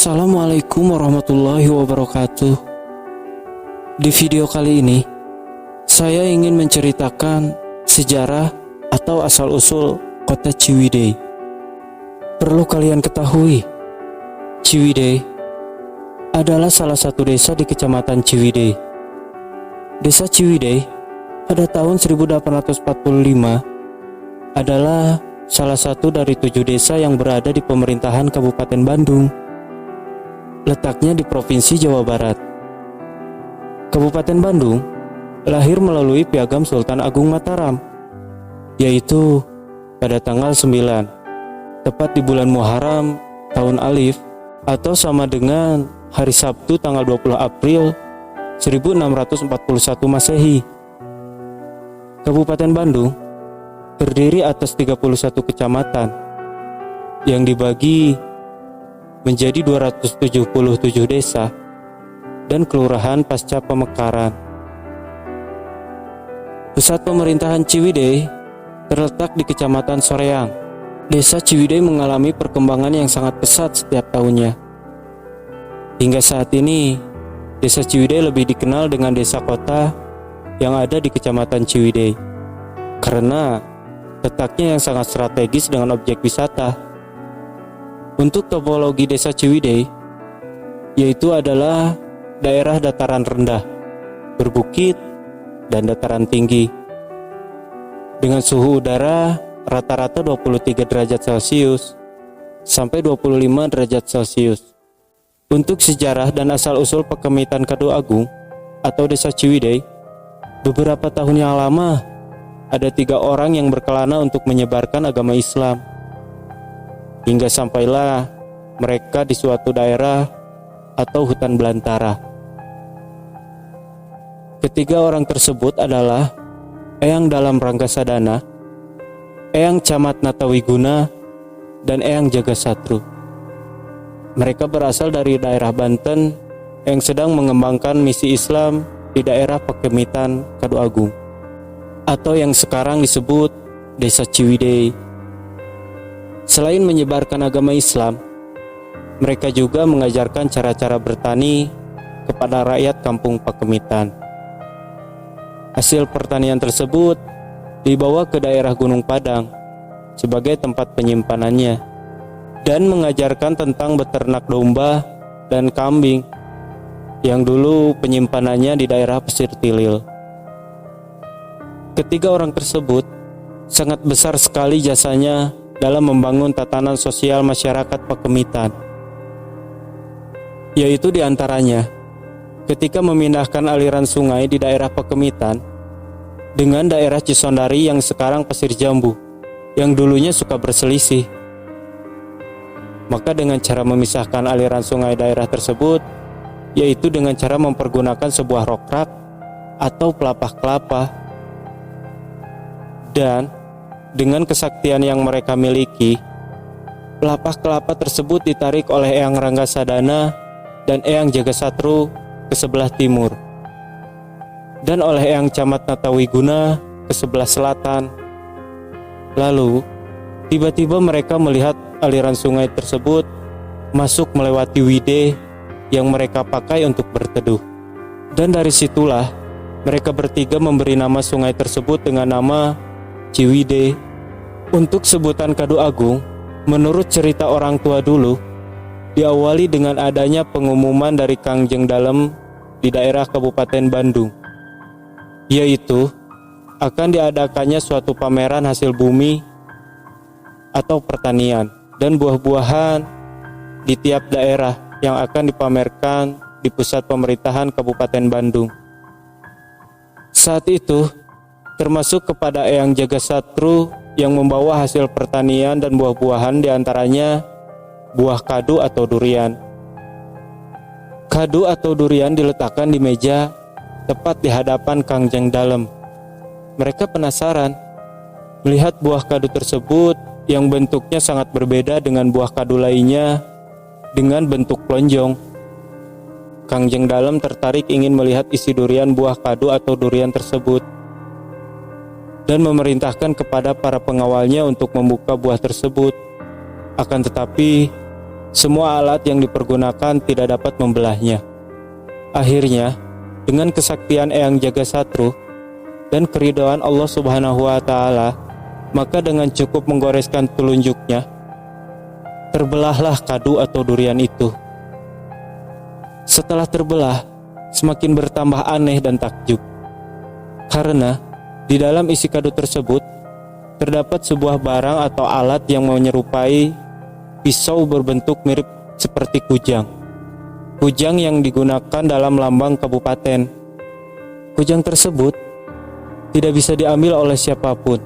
Assalamualaikum warahmatullahi wabarakatuh. Di video kali ini, saya ingin menceritakan sejarah atau asal-usul kota Ciwidey. Perlu kalian ketahui, Ciwidey adalah salah satu desa di Kecamatan Ciwidey. Desa Ciwidey pada tahun 1845 adalah salah satu dari 7 desa yang berada di pemerintahan Kabupaten Bandung. Letaknya di Provinsi Jawa Barat. Kabupaten Bandung lahir melalui Piagam Sultan Agung Mataram, yaitu pada tanggal 9, tepat di bulan Muharram tahun Alif, atau sama dengan hari Sabtu tanggal 20 April 1641 Masehi. Kabupaten Bandung terdiri atas 31 kecamatan yang dibagi menjadi 277 desa dan kelurahan pasca pemekaran. Pusat pemerintahan Ciwidey terletak di Kecamatan Soreang. Desa Ciwidey mengalami perkembangan yang sangat pesat setiap tahunnya. Hingga saat ini, Desa Ciwidey lebih dikenal dengan desa kota yang ada di Kecamatan Ciwidey karena letaknya yang sangat strategis dengan objek wisata. Untuk topologi desa Ciwidey, yaitu adalah daerah dataran rendah, berbukit, dan dataran tinggi, dengan suhu udara rata-rata 23 derajat Celcius sampai 25 derajat Celcius. Untuk sejarah dan asal-usul Pekemitan Kadu Agung atau desa Ciwidey, beberapa tahun yang lama ada 3 orang yang berkelana untuk menyebarkan agama Islam. Hingga sampailah mereka di suatu daerah atau hutan belantara. Ketiga orang tersebut adalah Eyang Dalam Ranggasadana, Eyang Camat Natawiguna, dan Eyang Jagasatru. Mereka berasal dari daerah Banten yang sedang mengembangkan misi Islam di daerah Pekemitan Kadu Agung, atau yang sekarang disebut Desa Ciwidey. Selain menyebarkan agama Islam, mereka juga mengajarkan cara-cara bertani kepada rakyat kampung Pekemitan. Hasil pertanian tersebut dibawa ke daerah Gunung Padang sebagai tempat penyimpanannya dan mengajarkan tentang beternak domba dan kambing yang dulu penyimpanannya di daerah Pesir Tilil. Ketiga orang tersebut sangat besar sekali jasanya dalam membangun tatanan sosial masyarakat Pekemitan, yaitu diantaranya ketika memindahkan aliran sungai di daerah Pekemitan dengan daerah Cisondari yang sekarang Pasir Jambu, yang dulunya suka berselisih. Maka dengan cara memisahkan aliran sungai daerah tersebut, yaitu dengan cara mempergunakan sebuah rokrak atau pelapah kelapa. Dan dengan kesaktian yang mereka miliki, pelapah kelapa tersebut ditarik oleh Eyang Ranggasadana dan Eyang Jagasatru ke sebelah timur, dan oleh Eyang Camat Natawiguna ke sebelah selatan. Lalu, tiba-tiba mereka melihat aliran sungai tersebut masuk melewati Wideh yang mereka pakai untuk berteduh. Dan dari situlah, mereka bertiga memberi nama sungai tersebut dengan nama Ciwidey. Untuk sebutan Kadu Agung, menurut cerita orang tua dulu, diawali dengan adanya pengumuman dari Kangjeng Dalem di daerah Kabupaten Bandung, yaitu akan diadakannya suatu pameran hasil bumi atau pertanian dan buah-buahan di tiap daerah yang akan dipamerkan di pusat pemerintahan Kabupaten Bandung. Saat itu, termasuk kepada Eyang Jagasatru yang membawa hasil pertanian dan buah-buahan, diantaranya buah kadu atau durian. Kadu atau durian diletakkan di meja tepat di hadapan Kangjeng Dalem. Mereka penasaran melihat buah kadu tersebut yang bentuknya sangat berbeda dengan buah kadu lainnya dengan bentuk lonjong. Kangjeng Dalem tertarik ingin melihat isi durian buah kadu atau durian tersebut dan memerintahkan kepada para pengawalnya untuk membuka buah tersebut. Akan tetapi, semua alat yang dipergunakan tidak dapat membelahnya. Akhirnya, dengan kesaktian Eyang Jagasatru dan keridhaan Allah Subhanahu wa Ta'ala, maka dengan cukup menggoreskan telunjuknya, terbelahlah kadu atau durian itu. Setelah terbelah, semakin bertambah aneh dan takjub, karena di dalam isi kadu tersebut terdapat sebuah barang atau alat yang menyerupai pisau berbentuk mirip seperti kujang. Kujang yang digunakan dalam lambang kabupaten. Kujang tersebut tidak bisa diambil oleh siapapun.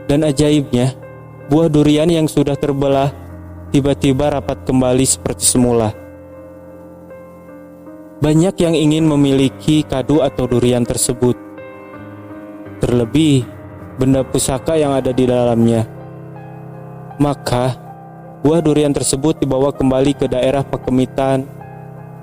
Dan ajaibnya, buah durian yang sudah terbelah tiba-tiba rapat kembali seperti semula. Banyak yang ingin memiliki kadu atau durian tersebut, terlebih benda pusaka yang ada di dalamnya. Maka buah durian tersebut dibawa kembali ke daerah Pakemitan,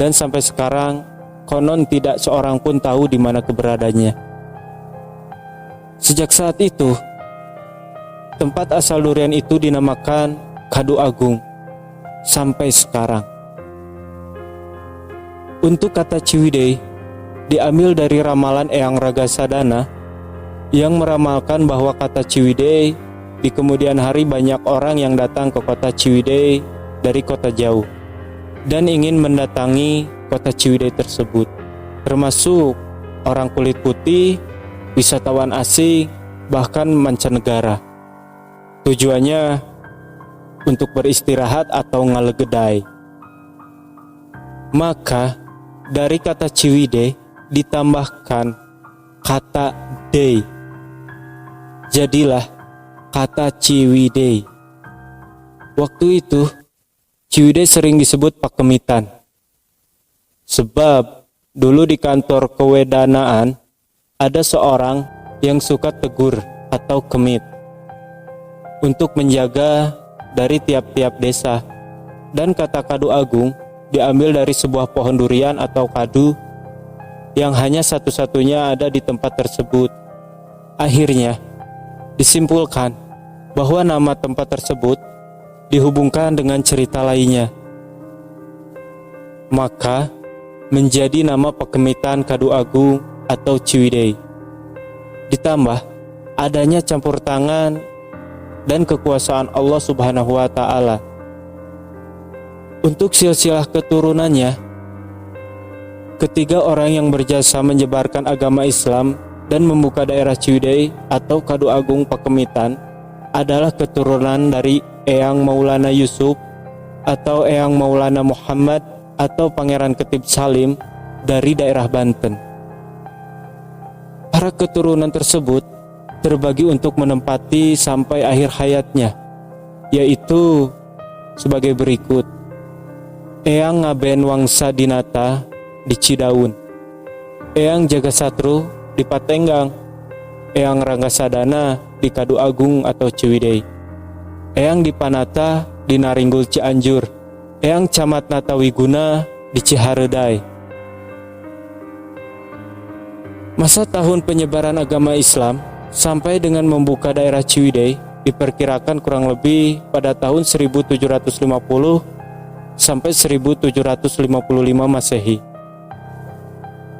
dan sampai sekarang konon tidak seorang pun tahu di mana keberadaannya. Sejak saat itu, tempat asal durian itu dinamakan Kadu Agung sampai sekarang. Untuk kata Ciwidey diambil dari ramalan Eyang Ragasadana yang meramalkan bahwa kata Ciwidey di kemudian hari banyak orang yang datang ke kota Ciwidey dari kota jauh dan ingin mendatangi kota Ciwidey tersebut, termasuk orang kulit putih, wisatawan asing, bahkan mancanegara. Tujuannya untuk beristirahat atau ngalegedai. Maka dari kata Ciwidey ditambahkan kata dey, jadilah kata Ciwidey. Waktu itu Ciwidey sering disebut Pakemitan, sebab dulu di kantor kewedanaan ada seorang yang suka tegur atau kemit untuk menjaga dari tiap-tiap desa. Dan kata Kadu Agung diambil dari sebuah pohon durian atau kadu yang hanya satu-satunya ada di tempat tersebut. Akhirnya disimpulkan bahwa nama tempat tersebut dihubungkan dengan cerita lainnya, maka menjadi nama Pakemitan Kadu Agung atau Ciwidey. Ditambah adanya campur tangan dan kekuasaan Allah Subhanahu wa Ta'ala. Untuk silsilah keturunannya, ketiga orang yang berjasa menyebarkan agama Islam dan membuka daerah Ciwidey atau Kadu Agung Pakemitan adalah keturunan dari Eyang Maulana Yusuf atau Eyang Maulana Muhammad atau Pangeran Ketib Salim dari daerah Banten. Para keturunan tersebut terbagi untuk menempati sampai akhir hayatnya, yaitu sebagai berikut: Eyang Ngaben Wangsa Dinata di Cidaun, Eyang Jagasatru di Patenggang, Eyang Ranggasadana di Kadu Agung atau Ciwidey, Eyang Dipanata di Naringgul Cianjur, Eyang Camat Natawiguna di Ciharedai. Masa tahun penyebaran agama Islam sampai dengan membuka daerah Ciwidey diperkirakan kurang lebih pada tahun 1750 sampai 1755 Masehi.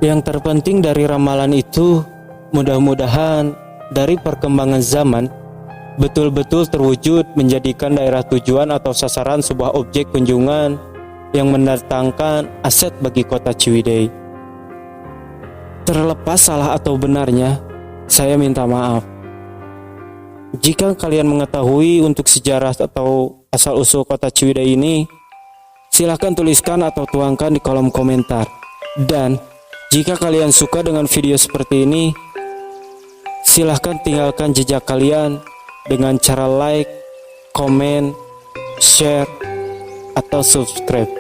Yang terpenting dari ramalan itu, mudah-mudahan dari perkembangan zaman betul-betul terwujud menjadikan daerah tujuan atau sasaran sebuah objek kunjungan yang mendatangkan aset bagi kota Ciwidey. Terlepas salah atau benarnya, saya minta maaf. Jika kalian mengetahui untuk sejarah atau asal-usul kota Ciwidey ini, silahkan tuliskan atau tuangkan di kolom komentar. Dan jika kalian suka dengan video seperti ini, silahkan tinggalkan jejak kalian dengan cara like, komen, share, atau subscribe.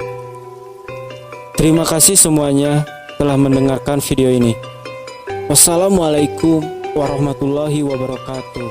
Terima kasih semuanya telah mendengarkan video ini. Wassalamualaikum warahmatullahi wabarakatuh.